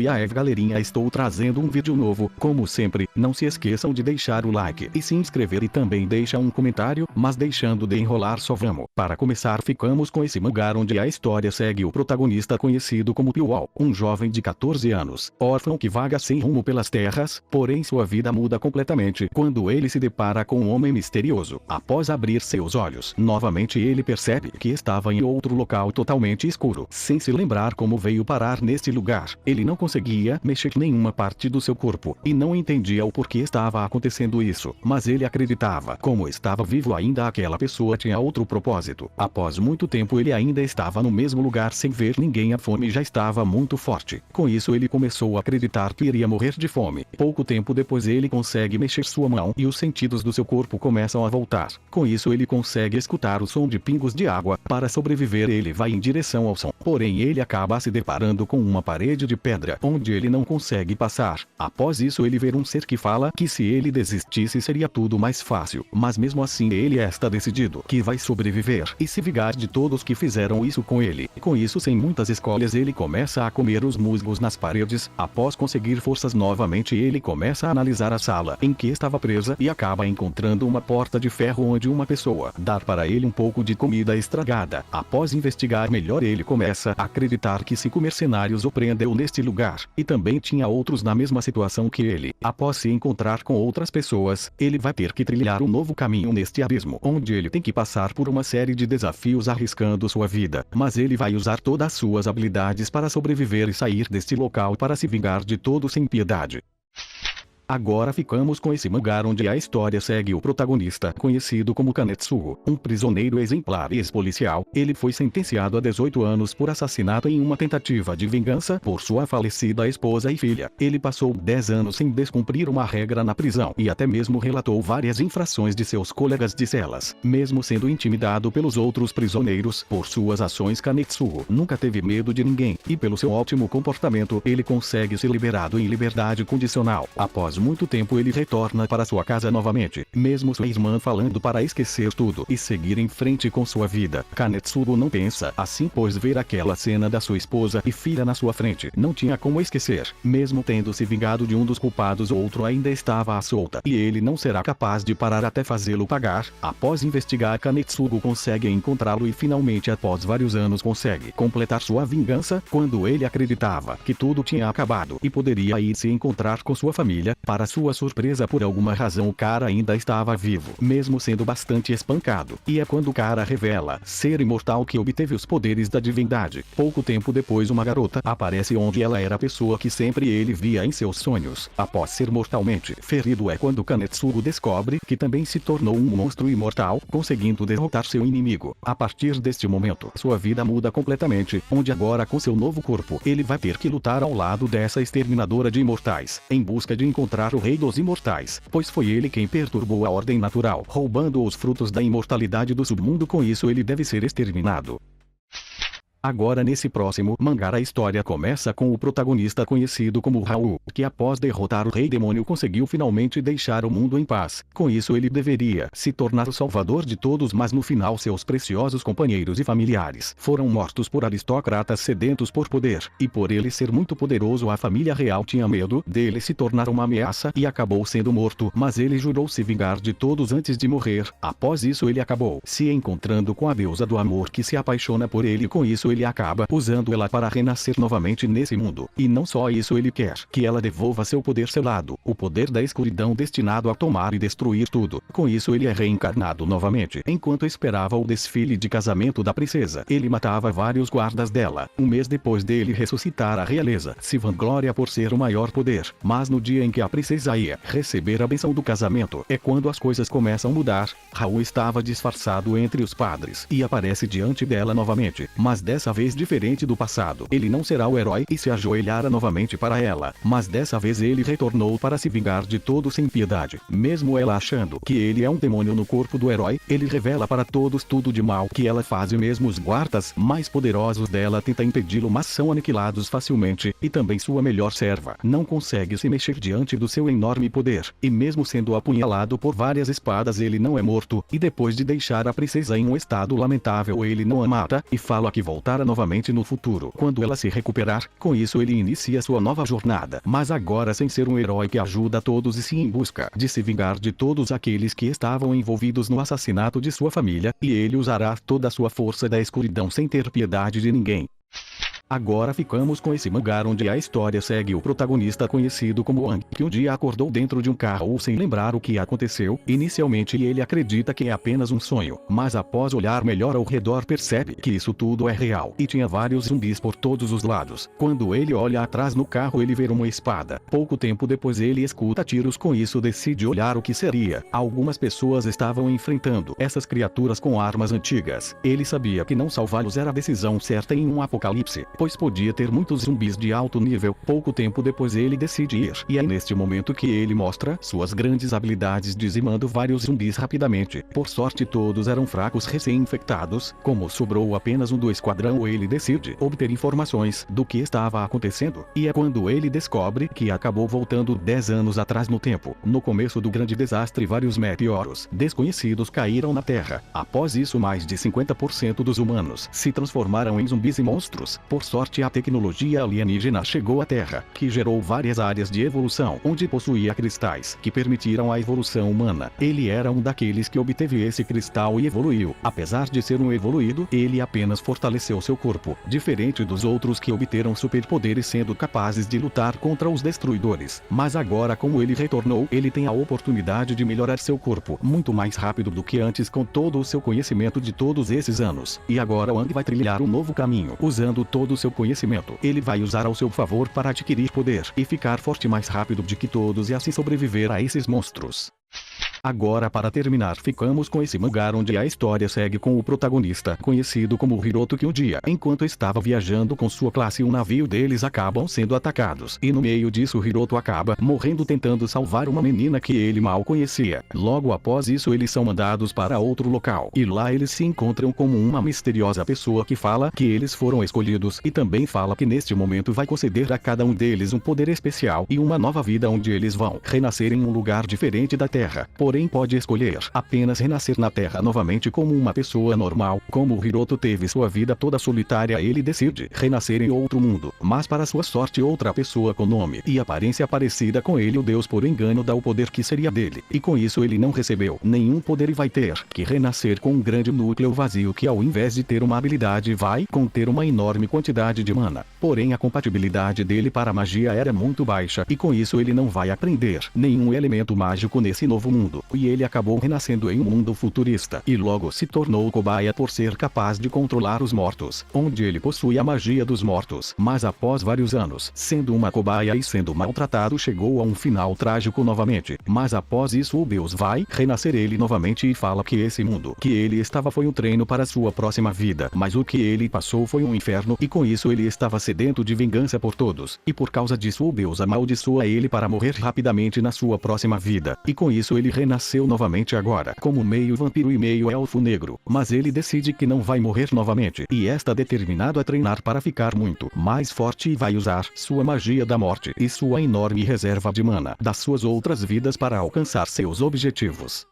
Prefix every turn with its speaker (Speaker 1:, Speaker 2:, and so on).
Speaker 1: E aí galerinha, estou trazendo um vídeo novo. Como sempre, não se esqueçam de deixar o like e se inscrever e também deixa um comentário, mas deixando de enrolar só vamos. Para começar, ficamos com esse mangá onde a história segue o protagonista conhecido como Piual, um jovem de 14 anos, órfão que vaga sem rumo pelas terras, porém sua vida muda completamente quando ele se depara com um homem misterioso. Após abrir seus olhos, novamente ele percebe que estava em outro local totalmente escuro, sem se lembrar como veio parar neste lugar. Ele não conseguia mexer nenhuma parte do seu corpo, e não entendia o porquê estava acontecendo isso, mas ele acreditava, como estava vivo ainda, aquela pessoa tinha outro propósito. Após muito tempo ele ainda estava no mesmo lugar sem ver ninguém, a fome já estava muito forte. Com isso ele começou a acreditar que iria morrer de fome. Pouco tempo depois ele consegue mexer sua mão e os sentidos do seu corpo começam a voltar. Com isso ele consegue escutar o som de pingos de água. Para sobreviver ele vai em direção ao som, porém ele acaba se deparando com uma parede de pedra onde ele não consegue passar. Após isso ele vê um ser que fala que se ele desistisse seria tudo mais fácil, mas mesmo assim ele está decidido que vai sobreviver e se vingar de todos que fizeram isso com ele. Com isso, sem muitas escolhas, ele começa a comer os musgos nas paredes. Após conseguir forças novamente, ele começa a analisar a sala em que estava presa e acaba encontrando uma porta de ferro onde uma pessoa dá para ele um pouco de comida estragada. Após investigar melhor, ele começa a acreditar que 5 mercenários o prendeu neste lugar, e também tinha outros na mesma situação que ele. Após se encontrar com outras pessoas, ele vai ter que trilhar um novo caminho neste abismo, onde ele tem que passar por uma série de desafios arriscando sua vida, mas ele vai usar todas as suas habilidades para sobreviver e sair deste local para se vingar de todos sem piedade. Agora ficamos com esse mangá onde a história segue o protagonista conhecido como Kanetsugo, um prisioneiro exemplar e ex-policial. Ele foi sentenciado a 18 anos por assassinato em uma tentativa de vingança por sua falecida esposa e filha. Ele passou 10 anos sem descumprir uma regra na prisão e até mesmo relatou várias infrações de seus colegas de celas. Mesmo sendo intimidado pelos outros prisioneiros por suas ações, Kanetsugo nunca teve medo de ninguém, e pelo seu ótimo comportamento ele consegue ser liberado em liberdade condicional. Após muito tempo ele retorna para sua casa novamente, mesmo sua irmã falando para esquecer tudo e seguir em frente com sua vida. Kanetsugo não pensa assim, pois ver aquela cena da sua esposa e filha na sua frente não tinha como esquecer. Mesmo tendo se vingado de um dos culpados, outro ainda estava à solta, e ele não será capaz de parar até fazê-lo pagar. Após investigar, Kanetsugo consegue encontrá-lo e finalmente, após vários anos, consegue completar sua vingança. Quando ele acreditava que tudo tinha acabado e poderia ir se encontrar com sua família, para sua surpresa, por alguma razão o cara ainda estava vivo, mesmo sendo bastante espancado. E é quando o cara revela ser imortal que obteve os poderes da divindade. Pouco tempo depois uma garota aparece onde ela era a pessoa que sempre ele via em seus sonhos. Após ser mortalmente ferido é quando Kanetsugo descobre que também se tornou um monstro imortal, conseguindo derrotar seu inimigo. A partir deste momento, sua vida muda completamente, onde agora com seu novo corpo, ele vai ter que lutar ao lado dessa exterminadora de imortais, em busca de encontrar o rei dos imortais, pois foi ele quem perturbou a ordem natural, roubando os frutos da imortalidade do submundo. Com isso ele deve ser exterminado. Agora nesse próximo mangá a história começa com o protagonista conhecido como Raul, que após derrotar o rei demônio conseguiu finalmente deixar o mundo em paz. Com isso ele deveria se tornar o salvador de todos, mas no final seus preciosos companheiros e familiares foram mortos por aristocratas sedentos por poder, e por ele ser muito poderoso a família real tinha medo dele se tornar uma ameaça e acabou sendo morto, mas ele jurou se vingar de todos antes de morrer. Após isso ele acabou se encontrando com a deusa do amor que se apaixona por ele, e com isso ele acaba usando ela para renascer novamente nesse mundo. E não só isso, ele quer que ela devolva seu poder selado, o poder da escuridão destinado a tomar e destruir tudo. Com isso ele é reencarnado novamente. Enquanto esperava o desfile de casamento da princesa, ele matava vários guardas dela. Um mês depois dele ressuscitar, a realeza se vangloria por ser o maior poder. Mas no dia em que a princesa ia receber a bênção do casamento, é quando as coisas começam a mudar. Raul estava disfarçado entre os padres e aparece diante dela novamente, mas dessa vez diferente do passado. Ele não será o herói e se ajoelhará novamente para ela, mas dessa vez ele retornou para se vingar de todos sem piedade. Mesmo ela achando que ele é um demônio no corpo do herói, ele revela para todos tudo de mal que ela faz, e mesmo os guardas mais poderosos dela tentam impedi-lo, mas são aniquilados facilmente, e também sua melhor serva não consegue se mexer diante do seu enorme poder, e mesmo sendo apunhalado por várias espadas ele não é morto, e depois de deixar a princesa em um estado lamentável ele não a mata, e fala que voltará voltar novamente no futuro quando ela se recuperar. Com isso ele inicia sua nova jornada, mas agora sem ser um herói que ajuda todos e sim em busca de se vingar de todos aqueles que estavam envolvidos no assassinato de sua família, e ele usará toda a sua força da escuridão sem ter piedade de ninguém. Agora ficamos com esse mangá onde a história segue o protagonista conhecido como Wang, que um dia acordou dentro de um carro sem lembrar o que aconteceu. Inicialmente ele acredita que é apenas um sonho, mas após olhar melhor ao redor percebe que isso tudo é real e tinha vários zumbis por todos os lados. Quando ele olha atrás no carro ele vê uma espada. Pouco tempo depois ele escuta tiros, com isso decide olhar o que seria. Algumas pessoas estavam enfrentando essas criaturas com armas antigas. Ele sabia que não salvá-los era a decisão certa em um apocalipse, pois podia ter muitos zumbis de alto nível. Pouco tempo depois ele decide ir, e é neste momento que ele mostra suas grandes habilidades dizimando vários zumbis rapidamente. Por sorte todos eram fracos recém-infectados. Como sobrou apenas um do esquadrão, ele decide obter informações do que estava acontecendo, e é quando ele descobre que acabou voltando 10 anos atrás no tempo. No começo do grande desastre vários meteoros desconhecidos caíram na Terra. Após isso mais de 50% dos humanos se transformaram em zumbis e monstros. Por sorte a tecnologia alienígena chegou à Terra, que gerou várias áreas de evolução, onde possuía cristais que permitiram a evolução humana. Ele era um daqueles que obteve esse cristal e evoluiu. Apesar de ser um evoluído, ele apenas fortaleceu seu corpo, diferente dos outros que obteram superpoderes sendo capazes de lutar contra os destruidores. Mas agora, como ele retornou, ele tem a oportunidade de melhorar seu corpo muito mais rápido do que antes com todo o seu conhecimento de todos esses anos. E agora Wang vai trilhar um novo caminho, usando todo o seu conhecimento. Ele vai usar ao seu favor para adquirir poder e ficar forte mais rápido do que todos e assim sobreviver a esses monstros. Agora, para terminar, ficamos com esse mangá onde a história segue com o protagonista conhecido como Hiroto, que um dia, enquanto estava viajando com sua classe, um navio deles acabam sendo atacados, e no meio disso Hiroto acaba morrendo tentando salvar uma menina que ele mal conhecia. Logo após isso eles são mandados para outro local, e lá eles se encontram com uma misteriosa pessoa que fala que eles foram escolhidos, e também fala que neste momento vai conceder a cada um deles um poder especial e uma nova vida onde eles vão renascer em um lugar diferente da Terra. Porém pode escolher apenas renascer na Terra novamente como uma pessoa normal. Como Hiroto teve sua vida toda solitária, ele decide renascer em outro mundo, mas para sua sorte outra pessoa com nome e aparência parecida com ele, o Deus por engano dá o poder que seria dele, e com isso ele não recebeu nenhum poder e vai ter que renascer com um grande núcleo vazio que ao invés de ter uma habilidade vai conter uma enorme quantidade de mana. Porém a compatibilidade dele para a magia era muito baixa, e com isso ele não vai aprender nenhum elemento mágico nesse novo mundo, e ele acabou renascendo em um mundo futurista, e logo se tornou cobaia por ser capaz de controlar os mortos, onde ele possui a magia dos mortos. Mas após vários anos sendo uma cobaia e sendo maltratado, chegou a um final trágico novamente. Mas após isso o Deus vai renascer ele novamente e fala que esse mundo que ele estava foi um treino para sua próxima vida, mas o que ele passou foi um inferno, e com isso ele estava sedento de vingança por todos, e por causa disso o Deus amaldiçoa ele para morrer rapidamente na sua próxima vida, e com isso ele renasceu novamente agora como meio vampiro e meio elfo negro. Mas ele decide que não vai morrer novamente, e está determinado a treinar para ficar muito mais forte, e vai usar sua magia da morte e sua enorme reserva de mana das suas outras vidas para alcançar seus objetivos.